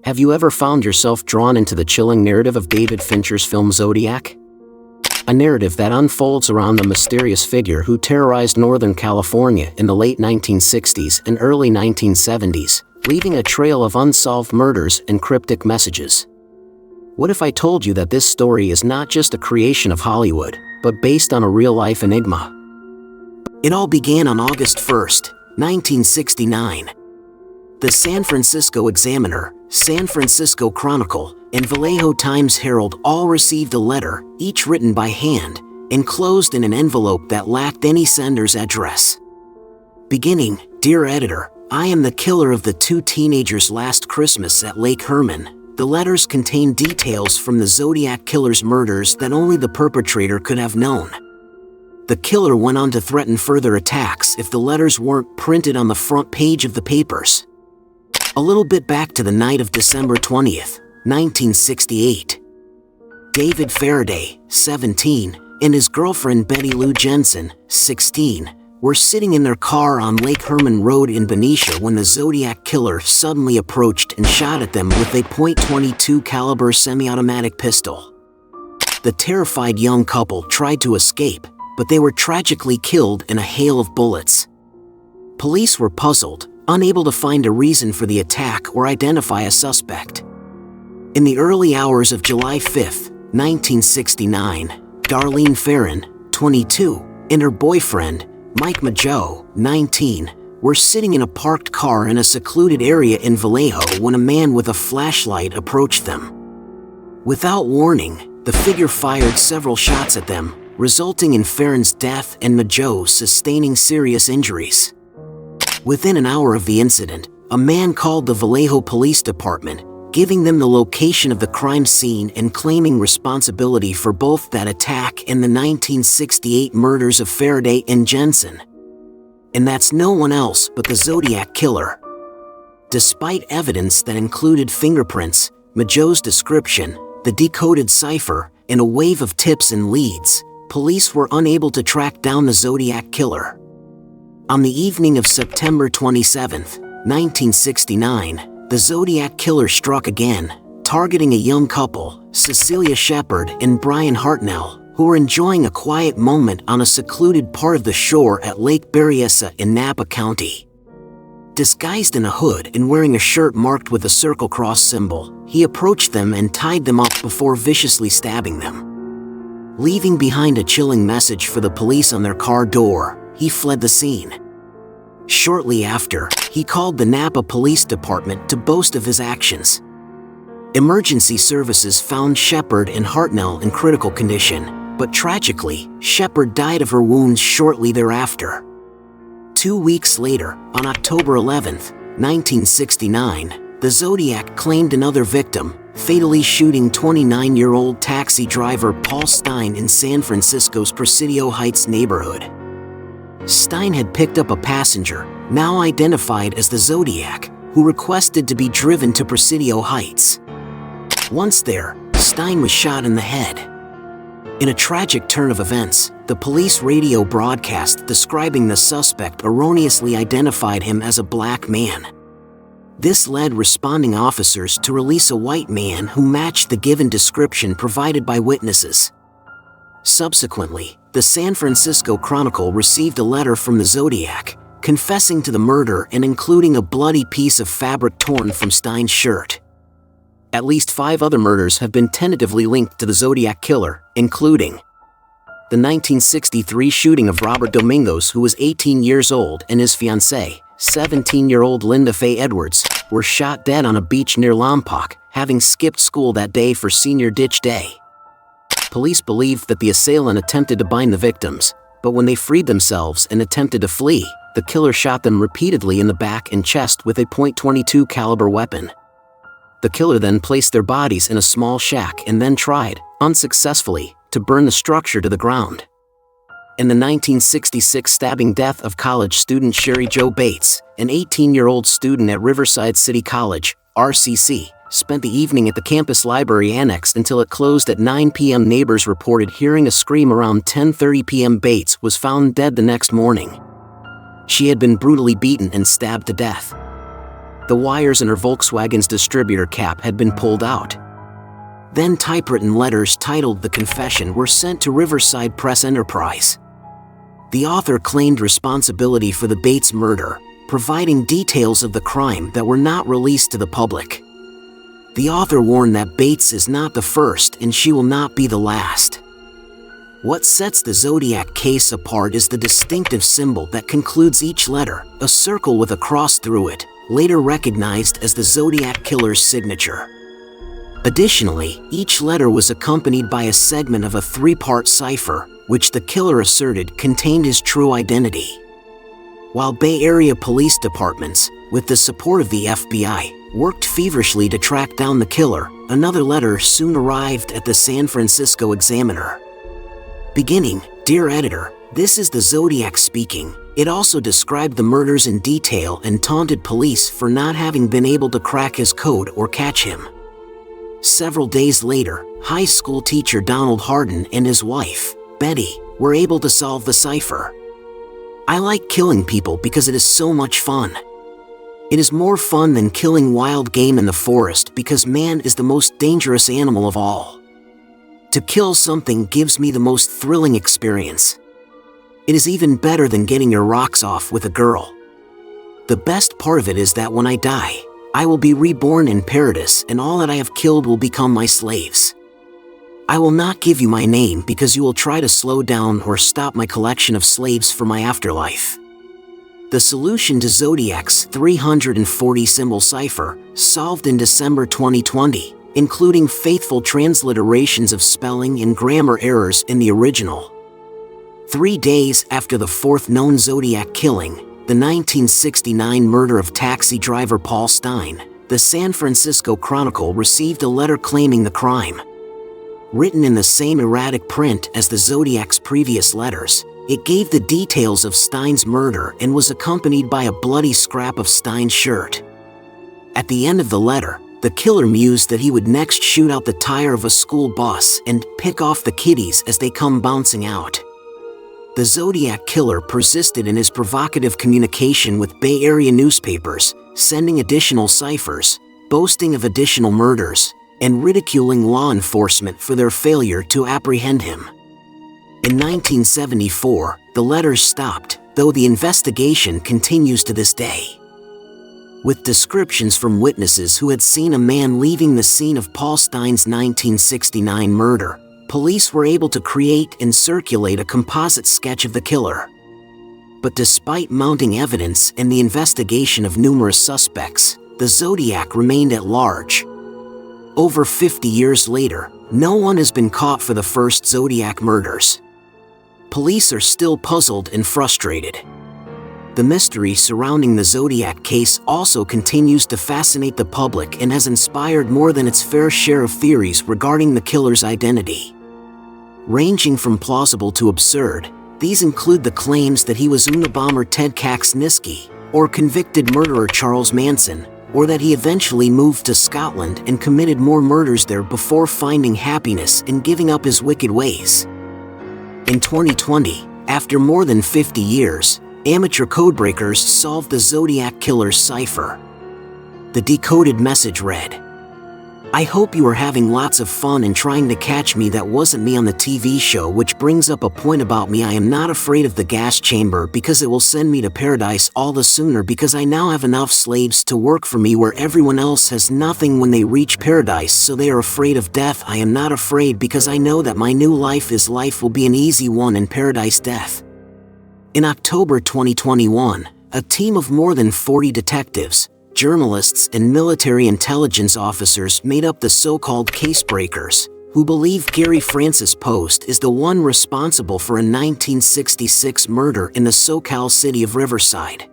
Have you ever found yourself drawn into the chilling narrative of David Fincher's film Zodiac? A narrative that unfolds around the mysterious figure who terrorized Northern California in the late 1960s and early 1970s, leaving a trail of unsolved murders and cryptic messages. What if I told you that this story is not just a creation of Hollywood, but based on a real-life enigma? It all began on August 1st, 1969. The San Francisco Examiner, San Francisco Chronicle, and Vallejo Times-Herald all received a letter, each written by hand, enclosed in an envelope that lacked any sender's address. Beginning, "Dear Editor, I am the killer of the 2 teenagers last Christmas at Lake Herman." The letters contained details from the Zodiac Killer's murders that only the perpetrator could have known. The killer went on to threaten further attacks if the letters weren't printed on the front page of the papers. A little bit back to the night of December 20th, 1968. David Faraday, 17, and his girlfriend Betty Lou Jensen, 16, were sitting in their car on Lake Herman Road in Benicia when the Zodiac Killer suddenly approached and shot at them with a .22 caliber semi-automatic pistol. The terrified young couple tried to escape, but they were tragically killed in a hail of bullets. Police were puzzled, unable to find a reason for the attack or identify a suspect. In the early hours of July 5, 1969, Darlene Ferrin, 22, and her boyfriend, Mike Majo, 19, were sitting in a parked car in a secluded area in Vallejo when a man with a flashlight approached them. Without warning, the figure fired several shots at them, resulting in Ferrin's death and Majo sustaining serious injuries. Within an hour of the incident, a man called the Vallejo Police Department, giving them the location of the crime scene and claiming responsibility for both that attack and the 1968 murders of Faraday and Jensen. And that's no one else but the Zodiac Killer. Despite evidence that included fingerprints, Majo's description, the decoded cipher, and a wave of tips and leads, police were unable to track down the Zodiac Killer. On the evening of September 27, 1969, the Zodiac Killer struck again, targeting a young couple, Cecilia Shepard and Brian Hartnell, who were enjoying a quiet moment on a secluded part of the shore at Lake Berryessa in Napa County. Disguised in a hood and wearing a shirt marked with a circle cross symbol, he approached them and tied them up before viciously stabbing them. Leaving behind a chilling message for the police on their car door, he fled the scene. Shortly after, he called the Napa Police Department to boast of his actions. Emergency services found Shepard and Hartnell in critical condition, but tragically, Shepard died of her wounds shortly thereafter. 2 weeks later, on October 11, 1969, the Zodiac claimed another victim, fatally shooting 29-year-old taxi driver Paul Stein in San Francisco's Presidio Heights neighborhood. Stein had picked up a passenger, now identified as the Zodiac, who requested to be driven to Presidio Heights. Once there, Stein was shot in the head. In a tragic turn of events, the police radio broadcast describing the suspect erroneously identified him as a black man. This led responding officers to release a white man who matched the given description provided by witnesses. Subsequently, the San Francisco Chronicle received a letter from the Zodiac, confessing to the murder and including a bloody piece of fabric torn from Stein's shirt. At least 5 other murders have been tentatively linked to the Zodiac Killer, including the 1963 shooting of Robert Domingos, who was 18 years old, and his fiancée, 17-year-old Linda Faye Edwards, were shot dead on a beach near Lompoc, having skipped school that day for Senior Ditch Day. Police believed that the assailant attempted to bind the victims, but when they freed themselves and attempted to flee, the killer shot them repeatedly in the back and chest with a .22 caliber weapon. The killer then placed their bodies in a small shack and then tried, unsuccessfully, to burn the structure to the ground. In the 1966 stabbing death of college student Sherry Jo Bates, an 18-year-old student at Riverside City College, RCC, spent the evening at the campus library annex until it closed at 9 p.m. Neighbors reported hearing a scream around 10:30 p.m. Bates was found dead the next morning. She had been brutally beaten and stabbed to death. the wires in her Volkswagen's distributor cap had been pulled out. Then typewritten letters titled The Confession were sent to Riverside Press Enterprise. The author claimed responsibility for the Bates murder, providing details of the crime that were not released to the public. The author warned that Bates is not the first and she will not be the last. What sets the Zodiac case apart is the distinctive symbol that concludes each letter, a circle with a cross through it, later recognized as the Zodiac Killer's signature. Additionally, each letter was accompanied by a segment of a three-part cipher, which the killer asserted contained his true identity. While Bay Area police departments, with the support of the FBI, worked feverishly to track down the killer, another letter soon arrived at the San Francisco Examiner. Beginning, "Dear Editor, this is the Zodiac speaking." It also described the murders in detail and taunted police for not having been able to crack his code or catch him. Several days later, high school teacher Donald Hardin and his wife, Betty, were able to solve the cipher. "I like killing people because it is so much fun. It is more fun than killing wild game in the forest because man is the most dangerous animal of all. To kill something gives me the most thrilling experience. It is even better than getting your rocks off with a girl. The best part of it is that when I die, I will be reborn in paradise and all that I have killed will become my slaves. I will not give you my name because you will try to slow down or stop my collection of slaves for my afterlife." The solution to Zodiac's 340-symbol cipher, solved in December 2020, including faithful transliterations of spelling and grammar errors in the original. 3 days after the fourth known Zodiac killing, the 1969 murder of taxi driver Paul Stine, the San Francisco Chronicle received a letter claiming the crime. Written in the same erratic print as the Zodiac's previous letters, it gave the details of Stine's murder and was accompanied by a bloody scrap of Stine's shirt. At the end of the letter, the killer mused that he would next shoot out the tire of a school bus and pick off the kiddies as they come bouncing out. The Zodiac Killer persisted in his provocative communication with Bay Area newspapers, sending additional ciphers, boasting of additional murders, and ridiculing law enforcement for their failure to apprehend him. In 1974, the letters stopped, though the investigation continues to this day. With descriptions from witnesses who had seen a man leaving the scene of Paul Stine's 1969 murder, police were able to create and circulate a composite sketch of the killer. But despite mounting evidence and the investigation of numerous suspects, the Zodiac remained at large. Over 50 years later, no one has been caught for the first Zodiac murders. Police are still puzzled and frustrated. The mystery surrounding the Zodiac case also continues to fascinate the public and has inspired more than its fair share of theories regarding the killer's identity. Ranging from plausible to absurd, these include the claims that he was Unabomber Ted Kaczynski, or convicted murderer Charles Manson, or that he eventually moved to Scotland and committed more murders there before finding happiness and giving up his wicked ways. In 2020, after more than 50 years, amateur codebreakers solved the Zodiac Killer's cipher. The decoded message read, "I hope you are having lots of fun and trying to catch me. That wasn't me on the TV show, which brings up a point about me. I am not afraid of the gas chamber because it will send me to paradise all the sooner because I now have enough slaves to work for me where everyone else has nothing when they reach paradise, so they are afraid of death. I am not afraid because I know that my new life will be an easy one in paradise death." In October 2021, a team of more than 40 detectives, journalists and military intelligence officers made up the so-called casebreakers, who believe Gary Francis Post is the one responsible for a 1966 murder in the SoCal city of Riverside.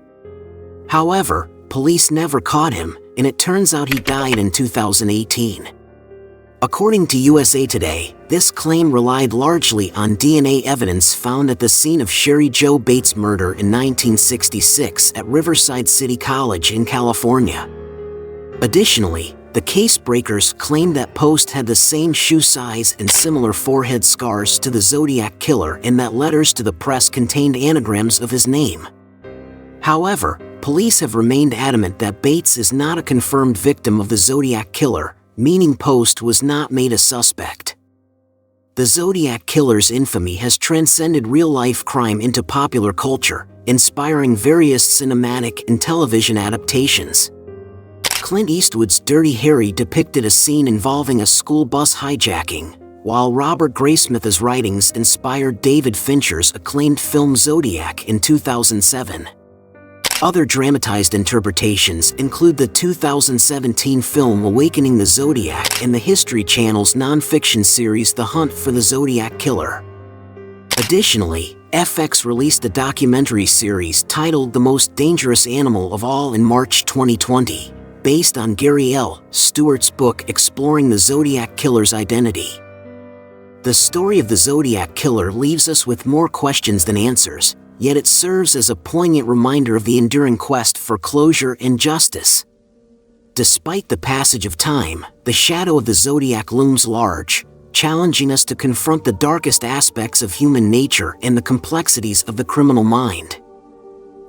However, police never caught him, and it turns out he died in 2018. According to USA Today, this claim relied largely on DNA evidence found at the scene of Sherry Jo Bates' murder in 1966 at Riverside City College in California. Additionally, the casebreakers claimed that Post had the same shoe size and similar forehead scars to the Zodiac Killer and that letters to the press contained anagrams of his name. However, Police have remained adamant that Bates is not a confirmed victim of the Zodiac Killer, meaning Post was not made a suspect. The Zodiac Killer's infamy has transcended real-life crime into popular culture, inspiring various cinematic and television adaptations. Clint Eastwood's Dirty Harry depicted a scene involving a school bus hijacking, while Robert Graysmith's writings inspired David Fincher's acclaimed film Zodiac in 2007. Other dramatized interpretations include the 2017 film Awakening the Zodiac and the History Channel's non-fiction series The Hunt for the Zodiac Killer. Additionally, FX released a documentary series titled The Most Dangerous Animal of All in March 2020, based on Gary L. Stewart's book exploring the Zodiac Killer's identity. The story of the Zodiac Killer leaves us with more questions than answers, yet it serves as a poignant reminder of the enduring quest for closure and justice. Despite the passage of time, the shadow of the Zodiac looms large, challenging us to confront the darkest aspects of human nature and the complexities of the criminal mind.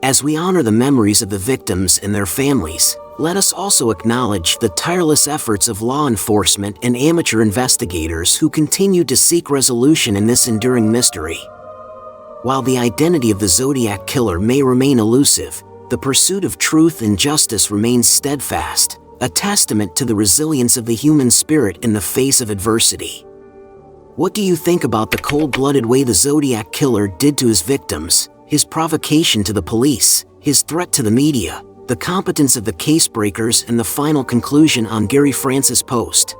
As we honor the memories of the victims and their families, let us also acknowledge the tireless efforts of law enforcement and amateur investigators who continue to seek resolution in this enduring mystery. While the identity of the Zodiac Killer may remain elusive, the pursuit of truth and justice remains steadfast, a testament to the resilience of the human spirit in the face of adversity. What do you think about the cold-blooded way the Zodiac Killer did to his victims, his provocation to the police, his threat to the media, the competence of the case-breakers, and the final conclusion on Gary Francis' post?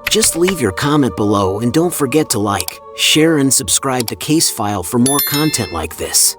Just leave your comment below and don't forget to like, share, and subscribe to Case File for more content like this.